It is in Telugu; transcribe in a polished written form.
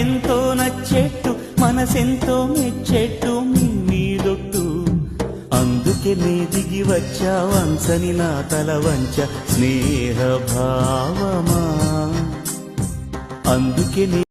మాటలెంతో నచ్చేట్టు మనసెంతో మెచ్చేట్టు మీదొట్టు అందుకే నే దిగి వచ్చా వంచని నా తల వంచ స్నేహ భావమా అందుకే